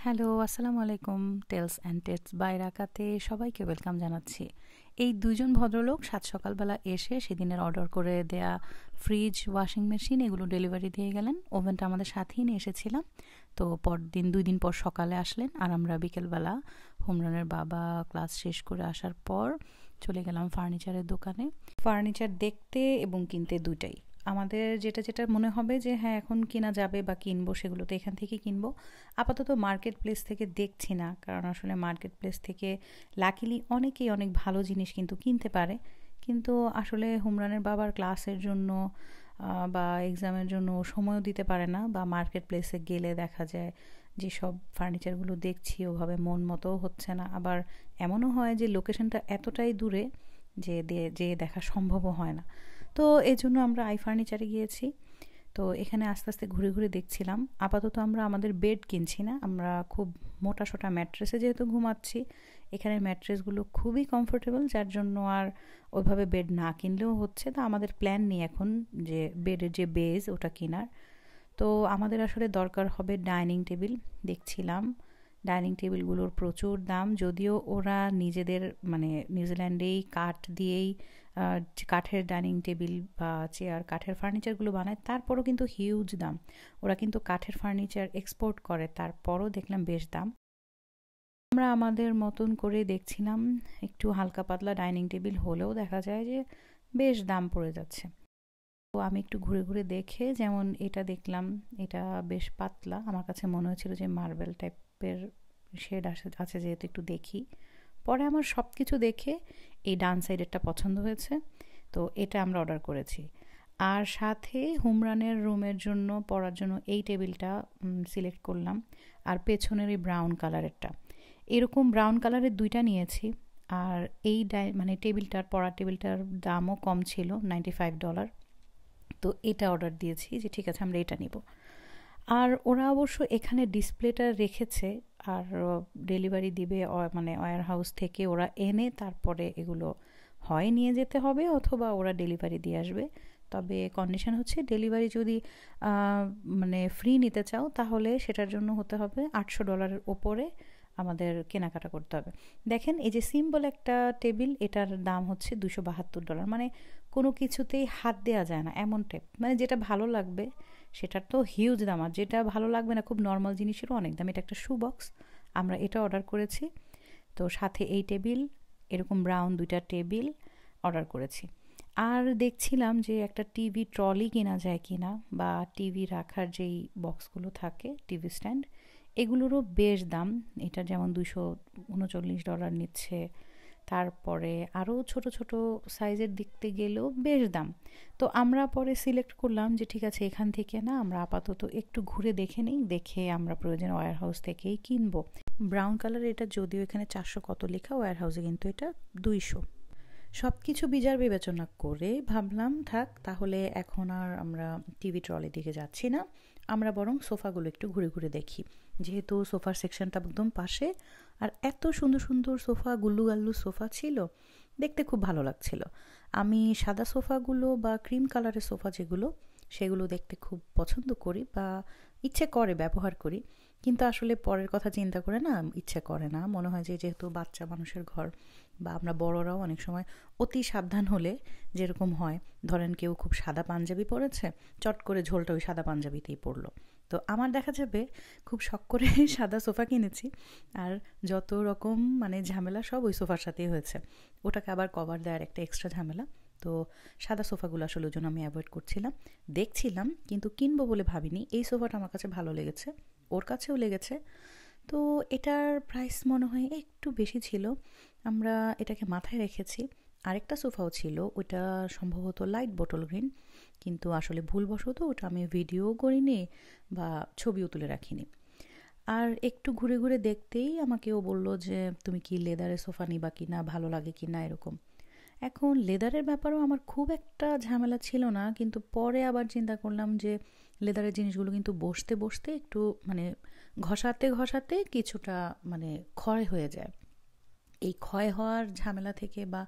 Hello, আসসালামু আলাইকুম। Tales and টেটস by রাকাতে সবাইকে ওয়েলকাম জানাচ্ছি। এই ২ জন ভদ্রলোক সাত সকালবেলা এসে সেদিনের অর্ডার করে দেয়া ফ্রিজ, ওয়াশিং মেশিন এগুলো ডেলিভারি দিয়ে গেলেন। ওভেনটা আমাদের সাথেই নিয়ে এসেছিলাম। তো পরদিন ২ দিন পর সকালে আসলেন আর আমরা বিকেলবেলা হুমরানের বাবা ক্লাস শেষ করে আসার পর চলে গেলাম ফার্নিচারের দোকানে। ফার্নিচার দেখতে এবং কিনতে দুইটাই। আমাদের যেটা মনে হবে যে হ্যাঁ, এখন কেনা যাবে বা কিনবো সেগুলো তো এখান থেকেই কিনবো। আপাতত মার্কেট প্লেস থেকে দেখছি না, কারণ আসলে মার্কেট প্লেস থেকে লাকিলি অনেকেই অনেক ভালো জিনিস কিন্তু কিনতে পারে, কিন্তু আসলে হুমরানের বাবার ক্লাসের জন্য বা এক্সামের জন্য সময়ও দিতে পারে না, বা মার্কেট প্লেসে গেলে দেখা যায় যেসব ফার্নিচারগুলো দেখছি ওভাবে মন মতো হচ্ছে না, আবার এমনও হয় যে লোকেশনটা এতটাই দূরে যে দেখা সম্ভবও হয় না। তো এই জন্য আমরা আই ফার্নিচারে গিয়েছি। তো এখানে আস্তে আস্তে ঘুরে ঘুরে দেখছিলাম। আপাতত আমরা আমাদের বেড কিনছি না, আমরা খুব মোটা সোটা ম্যাট্রেসে যেহেতু ঘুমাচ্ছি, এখানের ম্যাট্রেসগুলো খুবই কমফোর্টেবল, যার জন্য আর ওইভাবে বেড না কিনলেও হচ্ছে। তো আমাদের প্ল্যান নেই এখন যে বেডের যে বেজ ওটা কেনার। তো আমাদের আসলে দরকার হবে ডাইনিং টেবিল। দেখছিলাম ডাইনিং টেবিলগুলোর প্রচুর দাম, যদিও ওরা নিজেদের মানে নিউজিল্যান্ডেই কাঠ দিয়েই কাঠের ডাইনিং টেবিল বা চেয়ার, কাঠের ফার্নিচারগুলো বানায়, তারপরও কিন্তু হিউজ দাম। ওরা কিন্তু কাঠের ফার্নিচার এক্সপোর্ট করে, তারপরও দেখলাম বেশ দাম। আমরা আমাদের মতন করে দেখছিলাম, একটু হালকা পাতলা ডাইনিং টেবিল হলেও দেখা যায় যে বেশ দাম পড়ে যাচ্ছে। তো আমি একটু ঘুরে ঘুরে দেখে, যেমন এটা দেখলাম, এটা বেশ পাতলা, আমার কাছে মনে হয়েছিল যে মার্বেল টাইপের শেড আছে যেহেতু একটু দেখি। পরে আমার সব কিছু দেখে এই ডান সাইডেরটা পছন্দ হয়েছে, তো এটা আমরা অর্ডার করেছি। আর সাথে হুমরানের রুমের জন্য পড়ার জন্য এই টেবিলটা সিলেক্ট করলাম, আর পেছনের এই ব্রাউন কালারেরটা। এরকম ব্রাউন কালারের দুইটা নিয়েছি। আর এই মানে টেবিলটার, পড়ার টেবিলটার দামও কম ছিল, $95। তো এটা অর্ডার দিয়েছি যে ঠিক আছে আমরা এটা নিব। আর ওরা অবশ্য এখানে ডিসপ্লেটা রেখেছে, আর ডেলিভারি দিবে মানে ওয়্যার হাউস থেকে ওরা এনে তারপরে এগুলো হয় নিয়ে যেতে হবে অথবা ওরা ডেলিভারি দিয়ে আসবে। তবে কন্ডিশন হচ্ছে ডেলিভারি যদি মানে ফ্রি নিতে চাও তাহলে সেটার জন্য হতে হবে $800 ওপরে আমাদের কেনাকাটা করতে হবে। দেখেন এই যে সিম্বল একটা টেবিল, এটার দাম হচ্ছে $272, মানে কোনো কিছুতেই হাত দেওয়া যায় না এমন টাইপ, মানে যেটা ভালো লাগবে সেটার তো হিউজ দাম, আর যেটা ভালো লাগবে না খুব নর্মাল জিনিসেরও অনেক দাম। এটা একটা শু বক্স, আমরা এটা অর্ডার করেছি। তো সাথে এই টেবিল, এরকম ব্রাউন দুইটা টেবিল অর্ডার করেছি। আর দেখছিলাম যে একটা টিভি ট্রলি কেনা যায় কিনা, বা টিভি রাখার যেই বক্সগুলো থাকে টিভি স্ট্যান্ড, এগুলোরও বেশ দাম। এটা যেমন $239 নিচ্ছে, তারপরে আরও ছোট ছোট সাইজের দেখতে গেলেও বেশ দাম। তো আমরা পরে সিলেক্ট করলাম যে ঠিক আছে এখান থেকে না, আমরা আপাতত একটু ঘুরে দেখে নিই, দেখে আমরা প্রয়োজন ওয়্যার হাউস থেকেই কিনবো। ব্রাউন কালার, এটা যদিও এখানে 400 কত লেখা, ওয়্যার হাউসে কিন্তু এটা 200। সব কিছু বিচার বিবেচনা করে ভাবলাম থাক, তাহলে এখন আর আমরা টিভি ট্রলির দিকে যাচ্ছি না, আমরা বরং সোফাগুলো একটু ঘুরে ঘুরে দেখি, যেহেতু সোফার সেকশনটা একদম পাশে। আর এত সুন্দর সুন্দর সোফা, গুল্লু গাল্লু সোফা ছিল, দেখতে খুব ভালো লাগছিল। আমি সাদা সোফাগুলো বা ক্রিম কালারের সোফা যেগুলো, সেগুলো দেখতে খুব পছন্দ করি বা ইচ্ছে করে ব্যবহার করি, কিন্তু আসলে পরের কথা চিন্তা করে না ইচ্ছে করে না, মনে হয় যে যেহেতু বাচ্চা মানুষের ঘর, বা আমরা বড়রাও অনেক সময় অতি সাবধান হলে যেরকম হয়, ধরেন কেউ খুব সাদা পাঞ্জাবি পরেছে, চট করে ঝোলটা ওই সাদা পাঞ্জাবিতেই পড়লো। তো আমার দেখা যাবে খুব শখ করে সাদা সোফা কিনেছি, আর যত রকম মানে ঝামেলা সব ওই সোফার সাথেই হয়েছে, ওটাকে আবার কভার দেওয়ার একটা এক্সট্রা ঝামেলা। তো সাদা সোফাগুলো আসলে ওই জন্য আমি অ্যাভয়েড করছিলাম, দেখছিলাম, কিন্তু কিনবো বলে ভাবিনি। এই সোফাটা আমার কাছে ভালো লেগেছে, ওর কাছেও লেগেছে। তো এটার প্রাইস মনে হয় একটু বেশি ছিল, আমরা এটাকে মাথায় রেখেছি। আরেকটা সোফাও ছিল, ওটা সম্ভবত লাইট বটল গ্রিন, কিন্তু আসলে ভুলবশত ওটা আমি ভিডিও করিনি বা ছবিও তুলে রাখিনি। আর একটু ঘুরে ঘুরে দেখতেই আমাকে ও বলল যে তুমি কি লেদারের সোফা নিবা কিনা, ভালো লাগে কিনা এরকম। এখন লেদারের ব্যাপারেও আমার খুব একটা ঝামেলা ছিল না, কিন্তু পরে আবার চিন্তা করলাম যে লেদারের জিনিসগুলো কিন্তু বসতে বসতে একটু মানে ঘষাতে ঘষাতে কিছুটা মানে ক্ষয় হয়ে যায়। এই ক্ষয় হওয়ার ঝামেলা থেকে, বা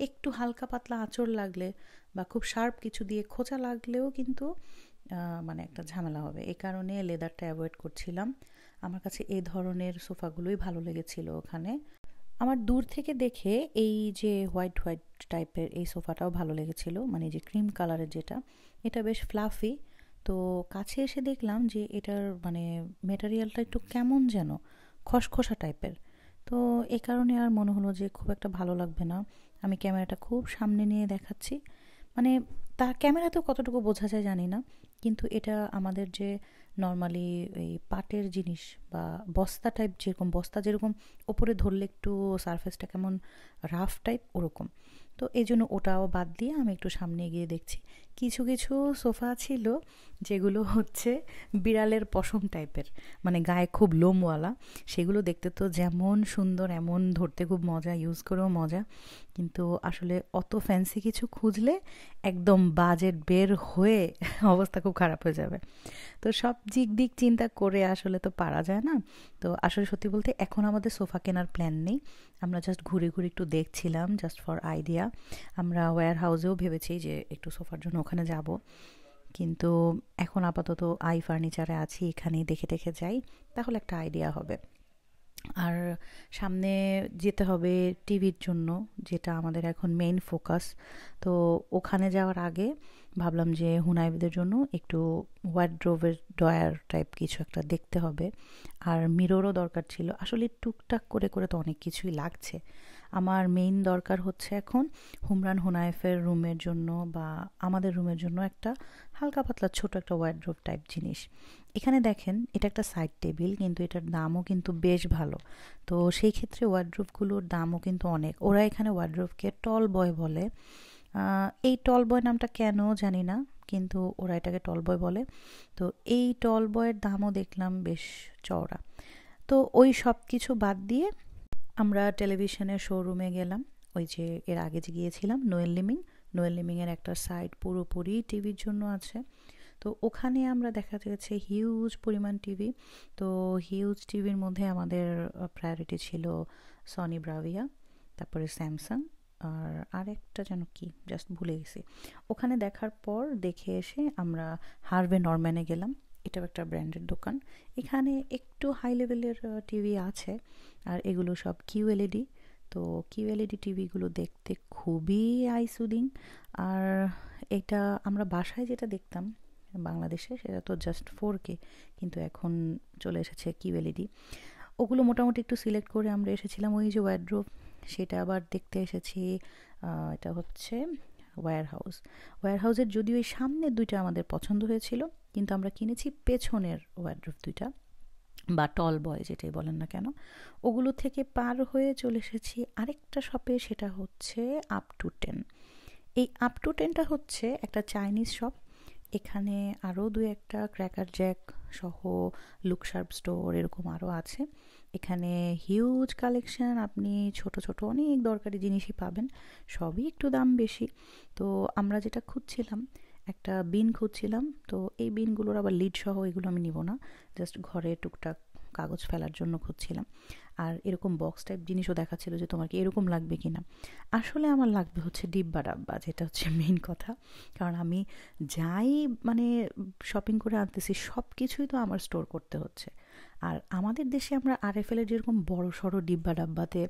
একটু হালকা পাতলা আঁচড় লাগলে বা খুব শার্প কিছু দিয়ে খোঁচা লাগলেও কিন্তু মানে একটা ঝামেলা হবে, এই কারণে লেদারটা অ্যাভয়েড করছিলাম। আমার কাছে এই ধরনের সোফাগুলোই ভালো লেগেছিল ওখানে। আমার দূর থেকে দেখে এই যে হোয়াইট হোয়াইট টাইপের এই সোফাটাও ভালো লেগেছিল, মানে যে ক্রিম কালারের যেটা, এটা বেশ ফ্লাফি। তো কাছে এসে দেখলাম যে এটার মানে মেটেরিয়ালটা একটু কেমন যেন খসখসা টাইপের। তো এই কারণে আর মনে হলো যে খুব একটা ভালো লাগবে না। আমি ক্যামেরাটা খুব সামনে নিয়ে দেখাচ্ছি, মানে তার ক্যামেরাতেও কতটুকু বোঝা যায় জানি না, কিন্তু এটা আমাদের যে নর্মালি এই পাটের জিনিস বা বস্তা টাইপ, যেরকম বস্তা যেরকম ওপরে ধরলে একটু সারফেসটা কেমন রাফ টাইপ ওরকম। তো এই জন্য ওটাও বাদ দিয়ে আমি একটু সামনে গিয়ে দেখছি কিছু কিছু সোফা ছিল যেগুলো হচ্ছে বিড়ালের পশম টাইপের, মানে গায়ে খুব লোমওয়ালা। সেগুলো দেখতে তো যেমন সুন্দর, এমন ধরতে খুব মজা, ইউজ করেও মজা, কিন্তু আসলে অত ফ্যান্সি কিছু খুঁজলে একদম বাজেট বের হয়ে অবস্থা খুব খারাপ হয়ে যাবে। তো সব দিক দিক চিন্তা করে আসলে তো পারা যায় না। তো আসলে সত্যি বলতে এখন আমাদের সোফা কেনার প্ল্যান নেই, আমরা জাস্ট ঘুরে ঘুরে একটু দেখছিলাম, জাস্ট ফর আইডিয়া। আমরা ওয়্যার হাউসেও ভেবেছি যে একটু সোফার জন্য ওখানে যাব, কিন্তু এখন আপাতত আই ফার্নিচারে আছি, এখানেই দেখে দেখে যাই, তাহলে একটা আইডিয়া হবে। আর সামনে যেতে হবে টিভির জন্য, যেটা আমাদের এখন মেইন ফোকাস। তো ওখানে যাওয়ার আগে ভাবলাম যে হুনাইবদের জন্য একটু ওয়ার্ড্রোবের ড্রয়ার টাইপ কিছু একটা দেখতে হবে, আর মিররও দরকার ছিল। আসলে টুকটাক করে করে তো অনেক কিছুই লাগছে। আমার মেইন দরকার হচ্ছে এখন হুমরান হুনাইফের রুমের জন্য বা আমাদের রুমের জন্য একটা হালকা পাতলা ছোট একটা ওয়ার্ড্রোব টাইপ জিনিস। এখানে দেখেন এটা একটা সাইড টেবিল, কিন্তু এটার দামও কিন্তু বেশ ভালো। তো সেই ক্ষেত্রে ওয়ার্ড্রোবগুলোর দামও কিন্তু অনেক। ওরা এখানে ওয়ার্ড্রোবকে টল বয় বলে। এই টল বয় নামটা কেন জানি না, কিন্তু ওরা এটাকে টল বয় বলে। তো এই টল বয়ের দামও দেখলাম বেশ চওড়া। তো ওই সব কিছু বাদ দিয়ে আমরা টেলিভিশনের শোরুমে গেলাম, ওই যে এর আগে যে গিয়েছিলাম নোয়েল লিমিংয়ের একটা সাইড পুরোপুরি টিভির জন্য আছে। তো ওখানে আমরা দেখা যাচ্ছে হিউজ পরিমাণ টিভি। তো হিউজ টিভির মধ্যে আমাদের প্রায়োরিটি ছিল সনি ব্রাভিয়া, তারপরে স্যামসাং, আর আরেকটা যেন কি জাস্ট ভুলে গেছি। ওখানে দেখার পর দেখে এসে আমরা হার্ভে নরম্যানে গেলাম। এটাও একটা ব্র্যান্ডের দোকান। এখানে একটু হাই লেভেলের টিভি আছে, আর এগুলো সব কিউএলইডি। তো কিউএলইডি টিভিগুলো দেখতে খুবই আই সুদিং। আর এটা আমরা বাসায় যেটা দেখতাম বাংলাদেশে, সেটা তো জাস্ট 4K, কিন্তু এখন চলে এসেছে কিউএলইডি। ওগুলো মোটামুটি একটু সিলেক্ট করে আমরা এসেছিলাম। ওই যে ওয়ার্ড্রোব, সেটা আবার দেখতে এসেছি। এটা হচ্ছে ওয়্যার হাউসের যদিও এই সামনের দুইটা আমাদের পছন্দ হয়েছিল, কিন্তু আমরা কিনেছি পেছনের ওয়ার্ড্রোব দুইটা বা টল বয় যেটাই বলেন না কেন। ওগুলো থেকে পার হয়ে চলে এসেছি আরেকটা শপে, সেটা হচ্ছে আপ টু 10। এই আপ টু 10টা হচ্ছে একটা চাইনিজ শপ। এখানে আরও দু একটা ক্র্যাকার জ্যাক সহ লুকশার্প স্টোর এরকম আরও আছে। এখানে হিউজ কালেকশন, আপনি ছোট ছোট অনেক দরকারি জিনিসই পাবেন, সবই একটু দাম বেশি। তো আমরা যেটা খুঁজছিলাম, একটা বিন খুঁজছিলাম। তো এই বিনগুলোর আবার লিড সহ, এগুলো আমি নিব না, জাস্ট ঘরে টুকটাক কাগজ ফেলার জন্য খুঁজছিলাম। আর এরকম বক্স টাইপ জিনিসও দেখাচ্ছিল যে তোমার কি এরকম লাগবে কিনা। আসলে আমার লাগবে হচ্ছে ডিব্বা ডাব্বা, যেটা হচ্ছে মেইন কথা। কারণ আমি যাই মানে শপিং করে আনতেছি সব কিছুই তো আমার স্টোর করতে হচ্ছে। আর আমাদের দেশে আমরা আরএফএলের যেরকম বড় সড়ো ডিব্বা ডাব্বাতে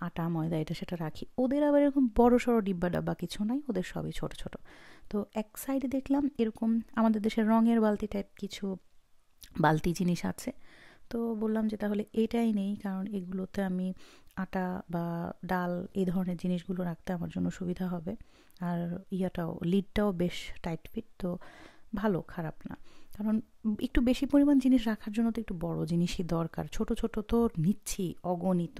আটা ময়দা এটা সেটা রাখি, ওদের আবার এরকম বড় সড়ো ডিব্বা ডাব্বা কিছু নাই, ওদের সবই ছোট ছোট। তো এক সাইডে দেখলাম এরকম আমাদের দেশের রঙের বালতি টাইপ কিছু বালতি জিনিস আছে। তো বললাম যে তাহলে এটাই নেই, কারণ এগুলোতে আমি আটা বা ডাল এই ধরনের জিনিসগুলো রাখতে আমার জন্য সুবিধা হবে। আর ইয়াটাও লিডটাও বেশ টাইট ফিট, তো ভালো, খারাপ না। কারণ একটু বেশি পরিমাণ জিনিস রাখার জন্য তো একটু বড় জিনিসই দরকার, ছোট ছোট তো নিচ্ছি অগণিত।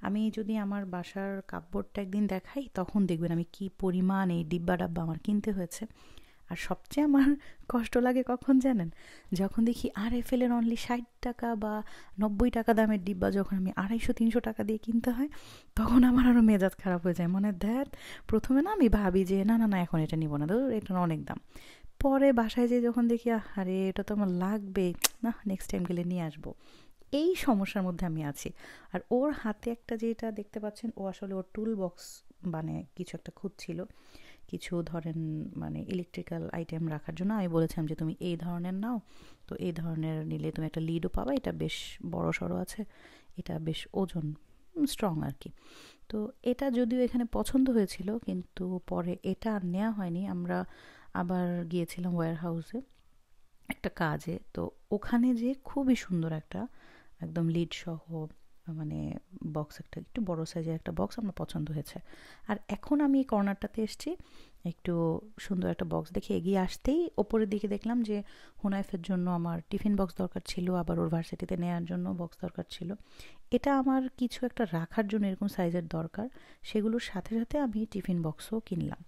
আমি যদি আমার বাসার কাপবোর্ডটা একদিন দেখাই, তখন দেখবেন আমি কি পরিমাণ এই ডিব্বা ডাব্বা আমার কিনতে হয়েছে। আর সবচেয়ে আমার কষ্ট লাগে কখন জানেন, যখন দেখি আরএফএলের অনলি 60 টাকা বা 90 টাকা দামের ডিব্বা যখন আমি 250-300 টাকা দিয়ে কিনতে হয়, তখন আমার আরও মেজাজ খারাপ হয়ে যায়। মনে ধ্যাত, প্রথমে না আমি ভাবি যে না না না এখন এটা নিব না, ধর এটা অনেক দাম। পরে বাসায় যেয়ে যখন দেখি আরে এটা তো আমার লাগবে, না নেক্সট টাইম গেলে নিয়ে আসবো। এই সমস্যার মধ্যে আমি আছি। আর ওর হাতে একটা যেটা দেখতে পাচ্ছেন, ও আসলে ওর টুল বক্স মানে কিছু একটা খুঁজছিল, কিছু ধরেন মানে ইলেকট্রিক্যাল আইটেম রাখার জন্য আমি বলেছিলাম যে তুমি এই ধরনের নাও, তো এই ধরনের নিলে তুমি একটা লিডও পাবা, এটা বেশ বড় সড়ো আছে, এটা বেশ ওজন স্ট্রং আর কি। তো এটা যদিও এখানে পছন্দ হয়েছিল, কিন্তু পরে এটা আর নেওয়া হয়নি। আমরা আবার গিয়েছিলাম ওয়্যার হাউসে একটা কাজে, তো ওখানে যে খুবই সুন্দর একটা একদম লিড সহ মানে বক্স, একটা একটু বড় সাইজের একটা বক্স আমার পছন্দ হয়েছে। আর এখন আমি এই কর্নারটাতে এসেছি, একটু সুন্দর একটা বক্স দেখে এগিয়ে আসতেই ওপরের দিকে দেখলাম যে হুনাইফের জন্য আমার টিফিন বক্স দরকার ছিল, আবার ওর ভার্সিটিতে নেওয়ার জন্য বক্স দরকার ছিল। এটা আমার কিছু একটা রাখার জন্য এরকম সাইজের দরকার, সেগুলোর সাথে সাথে আমি টিফিন বক্সও কিনলাম।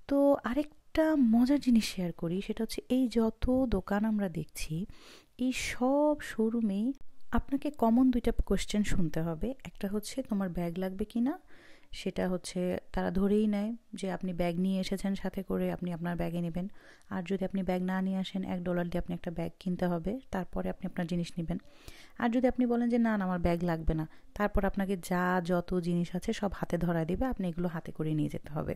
তো আরেকটা মজার জিনিস শেয়ার করি, সেটা হচ্ছে এই যত দোকান আমরা দেখছি এই সব শোরুমেই আপনাকে কমন দুইটা কোয়েশ্চেন শুনতে হবে। একটা হচ্ছে তোমার ব্যাগ লাগবে কি না, সেটা হচ্ছে তারা ধরেই নেয় যে আপনি ব্যাগ নিয়ে এসেছেন সাথে করে, আপনি আপনার ব্যাগে নেবেন। আর যদি আপনি ব্যাগ না নিয়ে আসেন $1 দিয়ে আপনি একটা ব্যাগ কিনতে হবে, তারপরে আপনি আপনার জিনিস নেবেন। আর যদি আপনি বলেন যে না না আমার ব্যাগ লাগবে না, তারপর আপনাকে যা যত জিনিস আছে সব হাতে ধরায় দিবে, আপনি এগুলো হাতে করে নিয়ে যেতে হবে।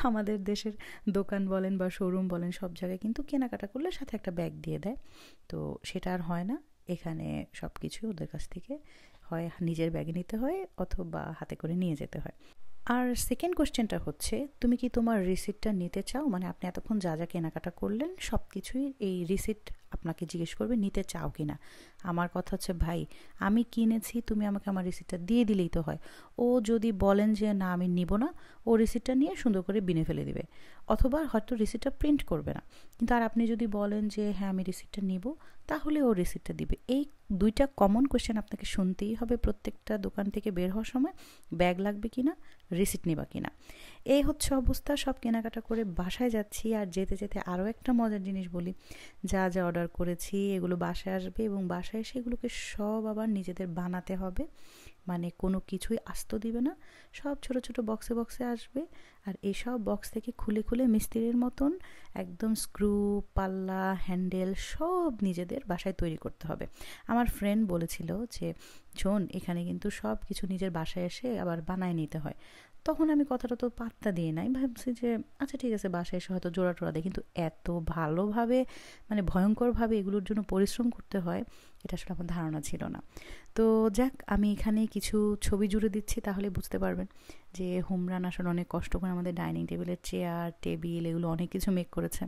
আমাদের দেশের দোকান বলেন বা শোরুম বলেন সব জায়গায় কিন্তু কেনাকাটা করলে সাথে একটা ব্যাগ দিয়ে দেয়, তো সেটা আর হয় না। এখানে সব কিছু ওদের কাছ থেকে হয় নিজের ব্যাগে নিতে হয় অথবা হাতে করে নিয়ে যেতে হয়। আর সেকেন্ড কোয়েশ্চেনটা হচ্ছে তুমি কি তোমার রিসিপ্টটা নিতে চাও, মানে আপনি এতক্ষণ যা যা কেনাকাটা করলেন সব কিছুই এই রিসিপ্ট আপনাকে জিজ্ঞেস করবে নিতে চাও কি না। আমার কথা হচ্ছে ভাই আমি কিনেছি, তুমি আমাকে আমার রিসিপ্টটা দিয়ে দিলেই তো হয়। ও যদি বলেন যে না আমি নিব না, ও রিসিপ্টটা নিয়ে সুন্দর করে বিনে ফেলে দিবে, অথবা হয়তো রিসিপ্টটা প্রিন্ট করবে না। কিন্তু আর আপনি যদি বলেন যে হ্যাঁ আমি রিসিপ্টটা নিব, তাহলে ও রিসিপ্টটা দিবে। এই দুইটা কমন কোয়েশ্চেন আপনাকে শুনতেই হবে প্রত্যেকটা দোকান থেকে বের হওয়ার সময়, ব্যাগ লাগবে কিনা, রিসিপ্ট নিবা কিনা। এই হচ্ছে অবস্থা। সব কেনাকাটা করে বাসায় যাচ্ছি, আর যেতে যেতে আরও একটা মজার জিনিস বলি, যা যা অর্ডার করেছি এগুলো বাসায় আসবে এবং বাসায় এসে এগুলোকে সব আবার নিজেদের বানাতে হবে, মানে কোনো কিছুই আস্ত দিবে না, সব ছোট ছোট বক্সে বক্সে আসবে। আর এইসব বক্স থেকে খুলে খুলে মিস্ত্রির মতন একদম স্ক্রু, পাল্লা, হ্যান্ডেল সব নিজেদের বাসায় তৈরি করতে হবে। আমার ফ্রেন্ড বলেছিল যে শোন এখানে কিন্তু সব কিছু নিজের বাসায় এসে আবার বানায় নিতে হয়। তখন আমি কথাটা তো পাত্তা দিয়ে নাই, ভাবছি যে আচ্ছা ঠিক আছে বাসায় এসে হয়তো জোড়া টোড়া দেয়, কিন্তু এত ভালোভাবে মানে ভয়ঙ্করভাবে এগুলোর জন্য পরিশ্রম করতে হয় এটা আসলে আমার ধারণা ছিল না। তো যাক, আমি এখানে কিছু ছবি জুড়ে দিচ্ছি, তাহলে বুঝতে পারবেন যে হুমরান আসলে অনেক কষ্ট করে আমাদের ডাইনিং টেবিলের চেয়ার, টেবিল এগুলো অনেক কিছু মেক করেছে।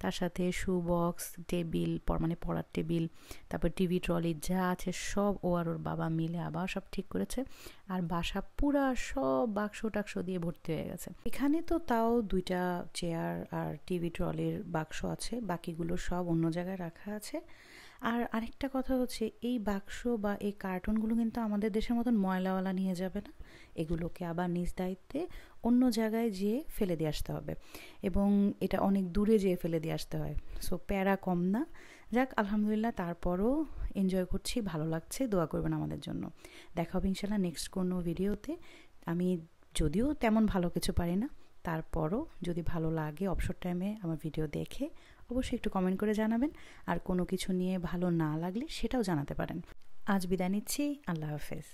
তার সাথে শু বক্স, টেবিল মানে পড়ার টেবিল, তারপর টিভি ট্রলি যা আছে সব ও আর ওর বাবা মিলে আবার সব ঠিক করেছে। আর বাসা পুরা সব বাক্স টাক্স দিয়ে ভর্তি হয়ে গেছে। এখানে তো তাও 2টা চেয়ার আর টিভি ট্রলির বাক্স আছে, বাকিগুলো সব অন্য জায়গায় রাখা আছে। আর আরেকটা কথা হচ্ছে এই বাক্স বা এই কার্টুনগুলো কিন্তু আমাদের দেশের মতন ময়লাওয়ালা নিয়ে যাবে না, এগুলোকে আবার নিজ দায়িত্বে অন্য জায়গায় যেয়ে ফেলে দিয়ে আসতে হবে, এবং এটা অনেক দূরে যেয়ে ফেলে দিয়ে আসতে হয়। সো প্যারা কম না। যাক আলহামদুলিল্লাহ, তারপরও এনজয় করছি, ভালো লাগছে। দোয়া করবেন আমাদের জন্য। দেখা হবে ইনশাল্লাহ নেক্সট কোনো ভিডিওতে। আমি যদিও তেমন ভালো কিছু পারি না, তারপরও যদি ভালো লাগে অবসর টাইমে আমার ভিডিও দেখে অবশ্যই একটু কমেন্ট করে জানাবেন। আর কোনো কিছু নিয়ে ভালো না লাগলে সেটাও জানাতে পারেন। আজ বিদায় নিচ্ছি, আল্লাহ হাফেজ।